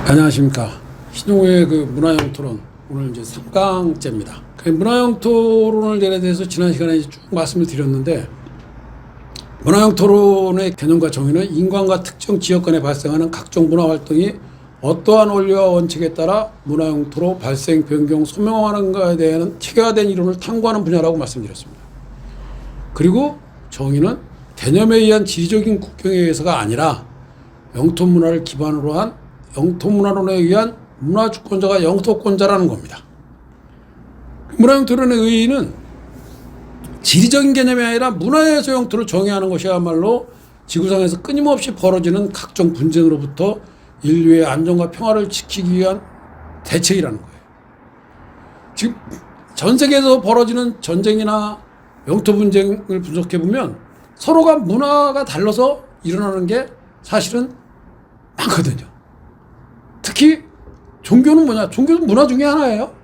안녕하십니까. 신용우의 그 문화형 토론, 오늘 이제 3강째입니다. 그 문화형 토론을 대해서 지난 시간에 쭉 말씀을 드렸는데, 문화형 토론의 개념과 정의는 인간과 특정 지역간에 발생하는 각종 문화 활동이 어떠한 원리와 원칙에 따라 문화형토로 발생, 변경, 소명하는가에 대한 체계화된 이론을 탐구하는 분야라고 말씀드렸습니다. 그리고 정의는 개념에 의한 지리적인 국경에 의해서가 아니라 영토 문화를 기반으로 한 영토 문화론에 의한 문화 주권자가 영토권자라는 겁니다. 문화형 토론의 의의는 지리적인 개념이 아니라 문화에서 영토를 정의하는 것이야말로 지구상에서 끊임없이 벌어지는 각종 분쟁으로부터 인류의 안정과 평화를 지키기 위한 대책이라는 거예요. 지금 전 세계에서 벌어지는 전쟁이나 영토 분쟁을 분석해 보면 서로가 문화가 달라서 일어나는 게 사실은 많거든요. 특히 종교는 뭐냐? 종교는 문화 중에 하나예요.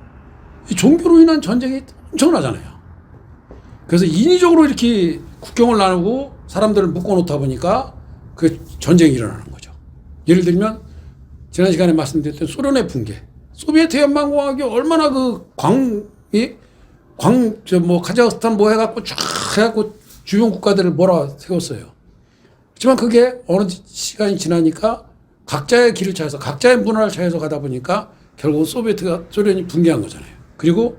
이 종교로 인한 전쟁이 엄청나잖아요. 그래서 인위적으로 이렇게 국경을 나누고 사람들을 묶어놓다 보니까 그 전쟁이 일어나는 거죠. 예를 들면 지난 시간에 말씀드렸던 소련의 붕괴, 소비에트 연방공화국이 얼마나 그 카자흐스탄 뭐 해갖고 쫙 해갖고 주변 국가들을 몰아세웠어요. 하지만 그게 어느 시간이 지나니까 각자의 길을 찾아서 각자의 문화를 찾아서 가다 보니까 결국 소련이 붕괴한 거잖아요. 그리고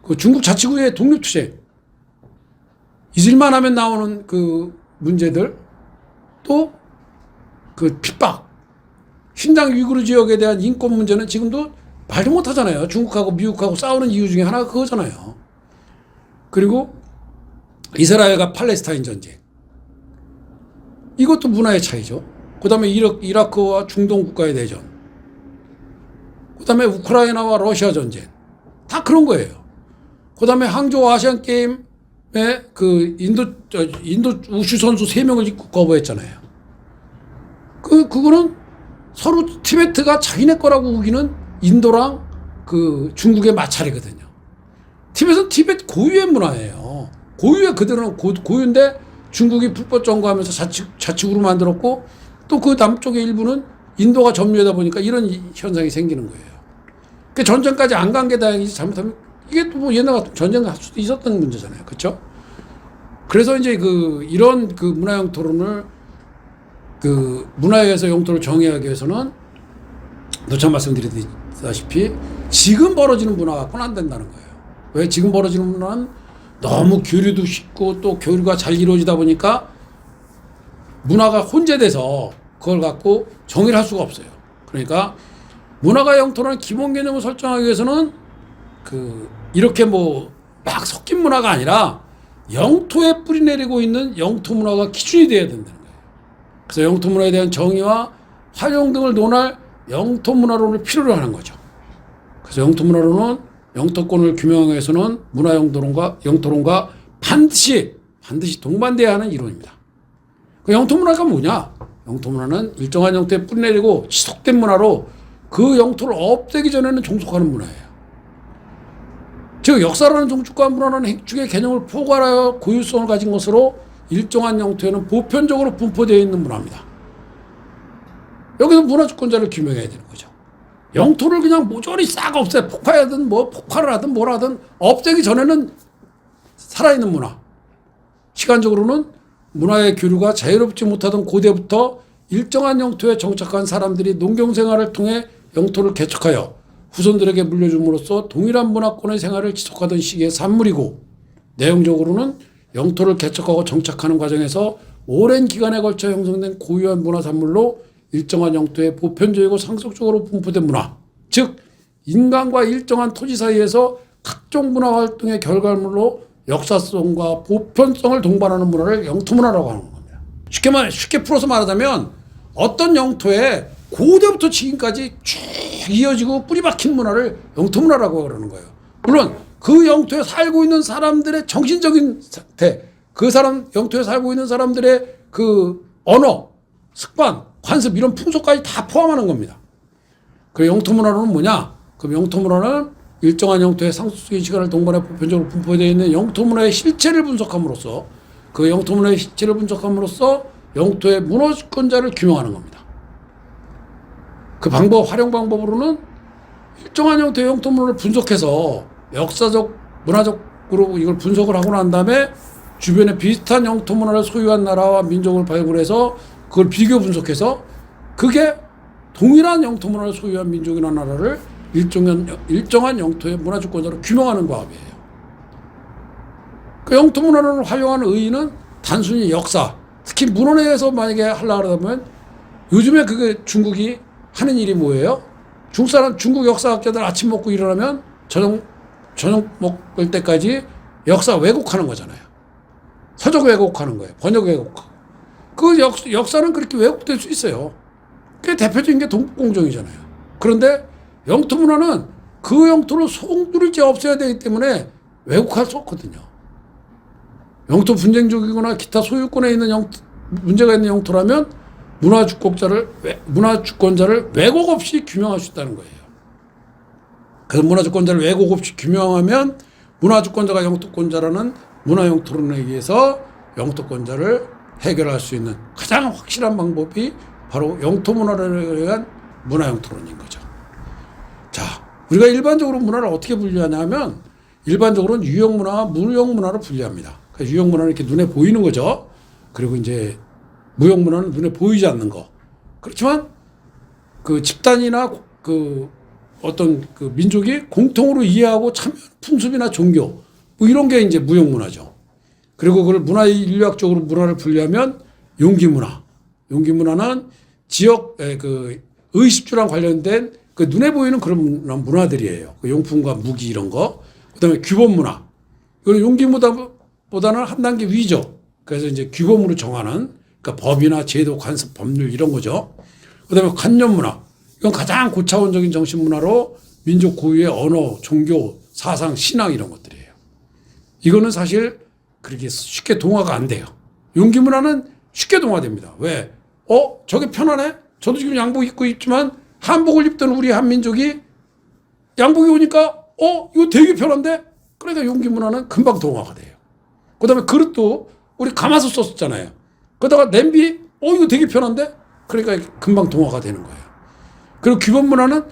그 중국 자치구의 독립투쟁, 잊을만 하면 나오는 그 문제들, 또 그 핍박, 신장 위구르 지역에 대한 인권 문제는 지금도 말도 못 하잖아요. 중국하고 미국하고 싸우는 이유 중에 하나가 그거잖아요. 그리고 이스라엘과 팔레스타인 전쟁, 이것도 문화의 차이죠. 그 다음에 이라크와 중동 국가의 대전, 그 다음에 우크라이나와 러시아 전쟁, 다 그런 거예요. 그 다음에 항저우 아시안 게임에 그 인도 우슈 선수 3명을 입국 거부했잖아요. 그거는 서로 티베트가 자기네 거라고 우기는 인도랑 그 중국의 마찰이거든요. 티베트는 티베트 고유의 문화예요. 고유의 그들은 고유인데 중국이 불법 점거하면서 자치구로 만들었고, 또 그 남쪽의 일부는 인도가 점유하다 보니까 이런 현상이 생기는 거예요. 그 전쟁까지 안 간 게 다행이지, 잘못하면 이게 또 뭐 옛날 같은 전쟁할 수도 있었던 문제잖아요. 그렇죠? 그래서 이제 이런 문화형 토론을 문화에서 영토를 정의하기 위해서는 누차 말씀드렸다시피 지금 벌어지는 문화 갖고는 안 된다는 거예요. 왜? 지금 벌어지는 문화는 너무 교류도 쉽고 또 교류가 잘 이루어지다 보니까 문화가 혼재돼서 그걸 갖고 정의를 할 수가 없어요. 그러니까 문화가 영토라는 기본 개념을 설정하기 위해서는 이렇게 막 섞인 문화가 아니라 영토에 뿌리 내리고 있는 영토 문화가 기준이 돼야 된다는 거예요. 그래서 영토 문화에 대한 정의와 활용 등을 논할 영토 문화론을 필요로 하는 거죠. 그래서 영토 문화론은 영토권을 규명하기 위해서는 문화 영토론과 반드시 동반돼야 하는 이론입니다. 그 영토 문화가 뭐냐? 영토 문화는 일정한 영토에 뿌리 내리고 지속된 문화로 그 영토를 없애기 전에는 종속하는 문화예요. 즉 역사라는 종축과 문화라는 핵중의 개념을 포괄하여 고유성을 가진 것으로 일정한 영토에는 보편적으로 분포되어 있는 문화입니다. 여기서 문화주권자를 규명해야 되는 거죠. 영토를 그냥 모조리 싹 없애, 폭발을 하든 뭘 하든 없애기 전에는 살아있는 문화. 시간적으로는 문화의 교류가 자유롭지 못하던 고대부터 일정한 영토에 정착한 사람들이 농경생활을 통해 영토를 개척하여 후손들에게 물려줌으로써 동일한 문화권의 생활을 지속하던 시기의 산물이고, 내용적으로는 영토를 개척하고 정착하는 과정에서 오랜 기간에 걸쳐 형성된 고유한 문화 산물로 일정한 영토에 보편적이고 상속적으로 분포된 문화, 즉 인간과 일정한 토지 사이에서 각종 문화 활동의 결과물로 역사성과 보편성을 동반하는 문화를 영토문화라고 하는 겁니다. 쉽게 풀어서 말하자면 어떤 영토에 고대부터 지금까지 쭉 이어지고 뿌리 박힌 문화를 영토문화라고 그러는 거예요. 물론 그 영토에 살고 있는 사람들의 정신적인 상태, 영토에 살고 있는 사람들의 그 언어, 습관, 관습, 이런 풍속까지 다 포함하는 겁니다. 그 영토문화로는 뭐냐? 그럼 영토문화는 일정한 영토의 상속적인 시간을 동반해 보편적으로 분포되어 있는 영토문화의 실체를 분석함으로써, 그 영토문화의 실체를 분석함으로써 영토의 문화주권자를 규명하는 겁니다. 그 방법, 활용 방법으로는 일정한 형태의 영토문화를 분석해서 역사적, 문화적으로 이걸 분석을 하고 난 다음에 주변에 비슷한 영토문화를 소유한 나라와 민족을 발굴해서 그걸 비교 분석해서 그게 동일한 영토문화를 소유한 민족이나 나라를 일정한 영토의 문화주권자로 규명하는 과업이에요. 그 영토문화를 활용하는 의의는 단순히 역사, 특히 문헌에서 만약에 하려고 하면 요즘에 그게 중국이 하는 일이 뭐예요? 중국 역사학자들 아침 먹고 일어나면 저녁 먹을 때까지 역사 왜곡하는 거잖아요. 서적 왜곡하는 거예요. 번역 왜곡하고. 그 역사는 그렇게 왜곡될 수 있어요. 그게 대표적인 게 동국공정이잖아요. 그런데 영토문화는 그 영토를 송두리째 없애야 되기 때문에 왜곡할 수 없거든요. 영토 분쟁적이거나 기타 소유권에 있는 문제가 있는 영토라면 문화주권자를 왜곡 없이 규명할 수 있다는 거예요. 그래서 문화주권자를 왜곡 없이 규명하면 문화주권자가 영토권자라는 문화영토론에 의해서 영토권자를 해결할 수 있는 가장 확실한 방법이 바로 영토문화를 위한 문화영토론인 거죠. 자, 우리가 일반적으로 문화를 어떻게 분류하냐면 일반적으로는 유형문화와 무형문화로 분류합니다. 그러니까 유형문화는 이렇게 눈에 보이는 거죠. 그리고 이제 무형문화는 눈에 보이지 않는 거. 그렇지만 그 집단이나 그 어떤 그 민족이 공통으로 이해하고 참여하는 풍습이나 종교 뭐 이런 게 이제 무형문화죠. 그리고 그걸 인류학적으로 문화를 분류하면 용기문화. 용기문화는 지역의 그 의식주랑 관련된 그 눈에 보이는 그런 문화들이에요. 그 용품과 무기 이런 거. 그다음에 규범문화. 이건 용기문화보다는 한 단계 위죠. 그래서 이제 규범으로 정하는 그러니까 법이나 제도, 관습, 법률 이런 거죠. 그다음에 관념문화. 이건 가장 고차원적인 정신문화로 민족 고유의 언어, 종교, 사상, 신앙 이런 것들이에요. 이거는 사실 그렇게 쉽게 동화가 안 돼요. 용기문화는 쉽게 동화됩니다. 왜? 저게 편하네? 저도 지금 양복 입고 있지만 한복을 입던 우리 한민족이 양복이 오니까 이거 되게 편한데? 그러니까 용기문화는 금방 동화가 돼요. 그다음에 그릇도 우리 가마솥 썼었잖아요. 그러다가 냄비 이거 되게 편한데? 그러니까 금방 동화가 되는 거예요. 그리고 규범문화는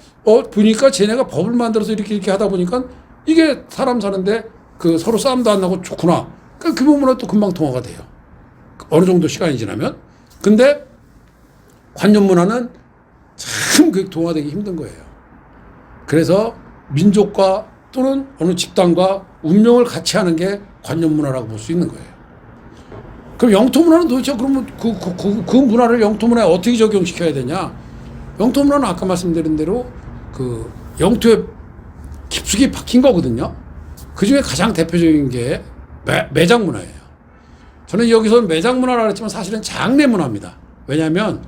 보니까 쟤네가 법을 만들어서 이렇게 하다 보니까 이게 사람 사는데 그 서로 싸움도 안 나고 좋구나. 그러니까 규범문화도 금방 동화가 돼요. 어느 정도 시간이 지나면. 근데 관념문화는 참 그 동화되기 힘든 거예요. 그래서 민족과 또는 어느 집단과 운명을 같이 하는 게 관념문화라고 볼 수 있는 거예요. 그럼 영토문화는 도대체 그러면 그 문화를 영토문화에 어떻게 적용시켜야 되냐? 영토문화는 아까 말씀드린 대로 그 영토에 깊숙이 박힌 거거든요. 그 중에 가장 대표적인 게 매장문화예요. 저는 여기서는 매장문화라고 했지만 사실은 장례문화입니다. 왜냐하면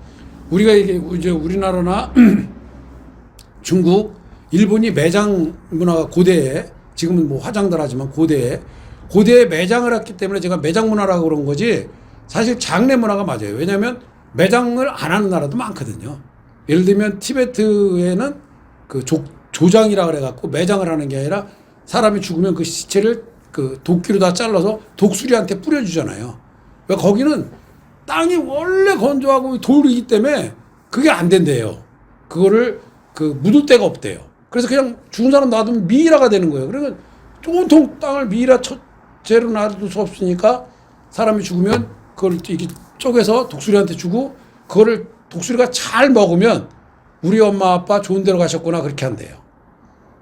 우리가 이제 우리나라나 중국, 일본이 매장문화가 고대에 지금은 뭐 화장들 하지만 고대에 매장을 했기 때문에 제가 매장문화라고 그런 거지 사실 장례문화가 맞아요. 왜냐하면 매장을 안 하는 나라도 많거든요. 예를 들면 티베트에는 그 조장이라 그래갖고 매장을 하는 게 아니라 사람이 죽으면 그 시체를 그 도끼로 다 잘라서 독수리한테 뿌려주잖아요. 왜 거기는 땅이 원래 건조하고 돌이기 때문에 그게 안 된대요. 그거를 그 묻을 데가 없대요. 그래서 그냥 죽은 사람 놔두면 미이라가 되는 거예요. 그러니까 온통 땅을 미이라 채로 놔둘 수 없으니까 사람이 죽으면 그걸 이렇게 쪼개서 독수리한테 주고 그거를 독수리가 잘 먹으면 우리 엄마 아빠 좋은 데로 가셨구나 그렇게 한대요.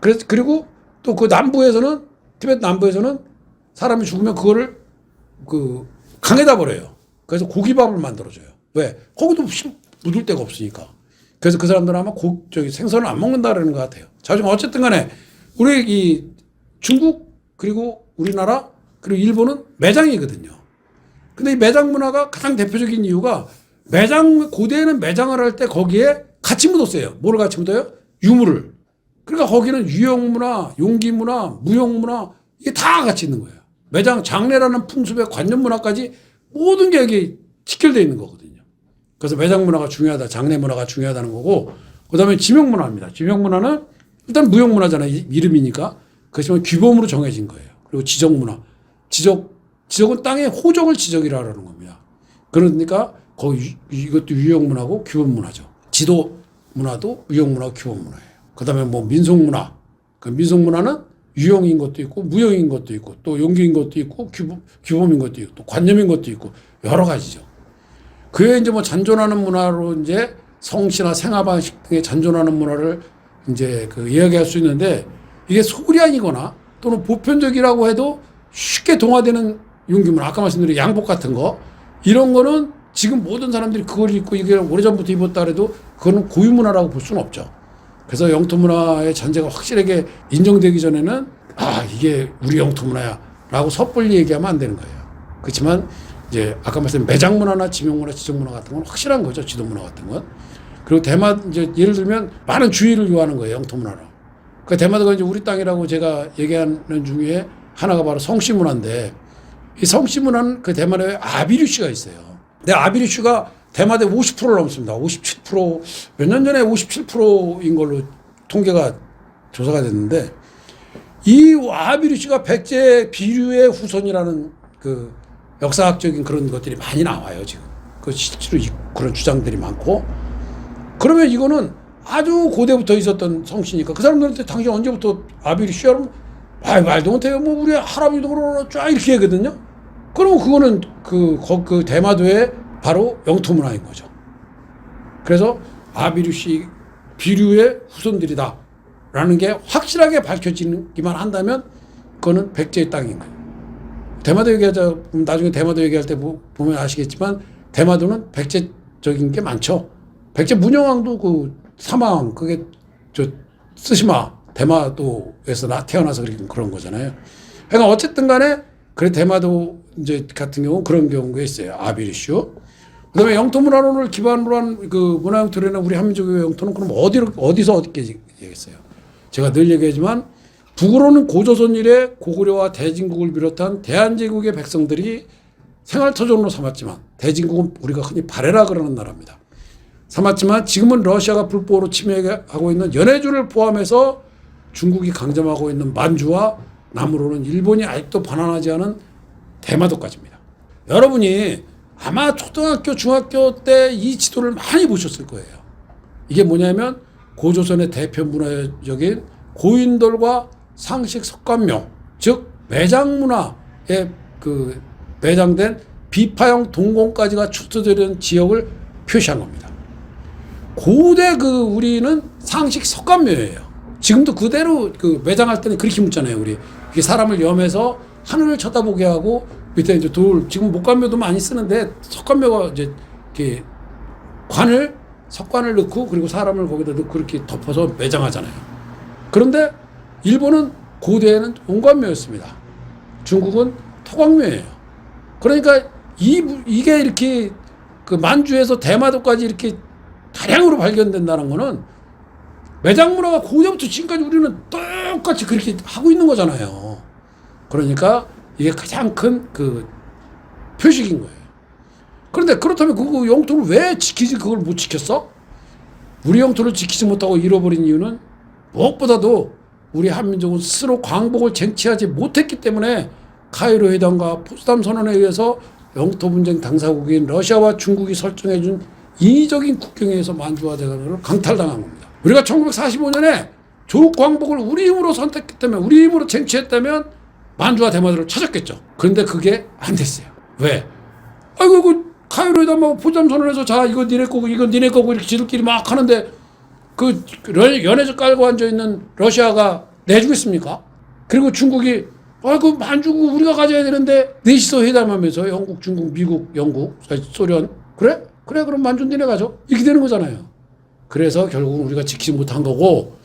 그리고 또 그 남부에서는 티베트 남부에서는 사람이 죽으면 그거를 그 강에다 버려요. 그래서 고기밥을 만들어줘요. 왜? 거기도 묻을 데가 없으니까. 그래서 그 사람들은 아마 생선을 안 먹는다라는 것 같아요. 자, 좀 어쨌든 간에 우리 이 중국 그리고 우리나라 그리고 일본은 매장이거든요. 근데 이 매장 문화가 가장 대표적인 이유가 고대에는 매장을 할 때 거기에 같이 묻었어요. 뭐를 같이 묻어요? 유물을. 그러니까 거기는 유형문화, 용기문화, 무형문화 이게 다 같이 있는 거예요. 매장 장례라는 풍습의 관념문화까지 모든 게 여기 직결되어 있는 거거든요. 그래서 매장 문화가 중요하다, 장례 문화가 중요하다는 거고, 그 다음에 지명문화입니다. 지명문화는 일단 무형문화잖아요. 이름이니까. 그렇지만 규범으로 정해진 거예요. 그리고 지적문화. 지적은 땅의 호적을 지적이라 하는 겁니다. 그러니까 이것도 유형문화고 규범문화죠. 지도 문화도 유형문화고 규범문화예요. 그다음에 뭐 민속문화. 그 민속문화는 유형인 것도 있고 무형인 것도 있고 또 용기인 것도 있고 규범인 것도 있고 또 관념인 것도 있고 여러 가지죠. 그에 이제 뭐 잔존하는 문화로 이제 성씨나 생활 방식 등에 잔존하는 문화를 이제 그 이야기할 수 있는데 이게 소량이거나 또는 보편적이라고 해도 쉽게 동화되는 용기문화, 아까 말씀드린 양복 같은 거 이런 거는 지금 모든 사람들이 그걸 입고 이게 오래전부터 입었다 해도 그거는 고유문화라고 볼 수는 없죠. 그래서 영토문화의 잔재가 확실하게 인정되기 전에는 이게 우리 영토문화야 라고 섣불리 얘기하면 안 되는 거예요. 그렇지만 이제 아까 말씀드린 매장문화나 지명문화, 지정문화 같은 건 확실한 거죠. 지도문화 같은 건. 그리고 대마 이제 예를 들면 많은 주의를 요하는 거예요. 영토문화로. 그 대마도가 이제 우리 땅이라고 제가 얘기하는 중에 하나가 바로 성씨문화인데 이 성씨문화는 그 대마도에 아비류씨가 있어요. 근데 아비류씨가 대마도에 50%를 넘습니다. 57% 몇 년 전에 57%인 걸로 통계가 조사가 됐는데 이 아비류씨가 백제 비류의 후손이라는 그 역사학적인 그런 것들이 많이 나와요. 지금 그 실제로 그런 주장들이 많고 그러면 이거는 아주 고대부터 있었던 성씨니까 그 사람들한테 당신 언제부터 아비류씨야? 그러면 말도 못해요. 뭐 우리 할아버지도 그러나 쫙 이렇게 하거든요. 그러면 그거는 그 대마도의 바로 영토문화인 거죠. 그래서 아비류씨 비류의 후손들이다라는 게 확실하게 밝혀지기만 한다면 그거는 백제의 땅인 거예요. 대마도 얘기하자 나중에 대마도 얘기할 때 보면 아시겠지만 대마도는 백제적인 게 많죠. 백제 문영왕도 그 사망 그게 저 쓰시마 대마도에서 태어나서 그런 거잖아요. 그러니까 어쨌든 간에 그래 대마도 이제 같은 경우 그런 경우가 있어요. 아비류슈. 그다음에 영토문화론을 기반으로 한 그 문화영토라는 우리 한민족의 영토는 그럼 어디서 어떻게 얘기했어요? 제가 늘 얘기하지만 북으로는 고조선 이래 고구려와 대진국을 비롯한 대한제국의 백성들이 생활터전으로 삼았지만 대진국은 우리가 흔히 발해라 그러는 나라입니다. 삼았지만 지금은 러시아가 불법으로 침해하고 있는 연해주를 포함해서 중국이 강점하고 있는 만주와 남으로는 일본이 아직도 반환하지 않은 대마도까지입니다. 여러분이 아마 초등학교, 중학교 때 이 지도를 많이 보셨을 거예요. 이게 뭐냐면 고조선의 대표 문화적인 고인돌과 상식 석관묘, 즉 매장문화에 그 매장된 비파형 동공까지가 축소되는 지역을 표시한 겁니다. 고대 우리는 상식 석관묘예요. 지금도 그대로 그 매장할 때는 그렇게 묻잖아요. 우리 이게 사람을 염해서 하늘을 쳐다보게 하고 밑에 이제 지금 목관묘도 많이 쓰는데 석관묘가 이제 이렇게 석관을 넣고 그리고 사람을 거기다 넣고 이렇게 덮어서 매장하잖아요. 그런데 일본은 고대에는 온관묘였습니다. 중국은 토광묘예요. 그러니까 이게 이렇게 그 만주에서 대마도까지 이렇게 다량으로 발견된다는 거는 매장문화가 고대부터 지금까지 우리는 똑같이 그렇게 하고 있는 거잖아요. 그러니까 이게 가장 큰 그 표식인 거예요. 그런데 그렇다면 그 영토를 왜 그걸 못 지켰어? 우리 영토를 지키지 못하고 잃어버린 이유는 무엇보다도 우리 한민족은 스스로 광복을 쟁취하지 못했기 때문에 카이로 회담과 포츠담 선언에 의해서 영토 분쟁 당사국인 러시아와 중국이 설정해준 인위적인 국경에 의해서 만주와 대간을 강탈당한 겁니다. 우리가 1945년에 조국 광복을 우리 힘으로 선택했기 때문에 우리 힘으로 쟁취했다면 만주와 대마도를 찾았겠죠. 그런데 그게 안 됐어요. 왜? 아이고 그 카이로 회담하고 포츠담 선언에서 자 이거 니네 거고 이건 니네 거고 이렇게 지들끼리 막 하는데 그 연해적 깔고 앉아있는 러시아가 내주겠습니까? 그리고 중국이 그 만주고 우리가 가져야 되는데 넷이서 회담하면서 영국, 중국, 미국, 영국, 소련 그래 그럼 만주 니네 가져 이렇게 되는 거잖아요. 그래서 결국은 우리가 지키지 못한 거고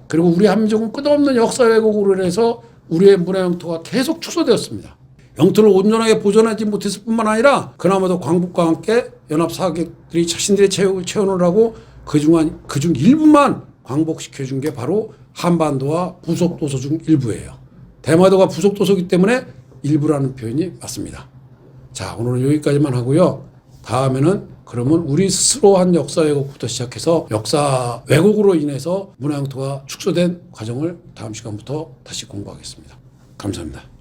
그리고 우리 한민족은 끝없는 역사 왜곡으로 인해서 우리의 문화 영토가 계속 축소되었습니다. 영토를 온전하게 보존하지 못했을 뿐만 아니라 그나마도 광복과 함께 연합 사객들이 자신들의 체온을 하고 그중 일부만 광복시켜준 게 바로 한반도와 부속도서 중 일부예요. 대마도가 부속도서이기 때문에 일부라는 표현이 맞습니다. 자, 오늘은 여기까지만 하고요. 다음에는 그러면 우리 스스로 한 역사 왜곡부터 시작해서 역사 왜곡으로 인해서 문화 영토가 축소된 과정을 다음 시간부터 다시 공부하겠습니다. 감사합니다.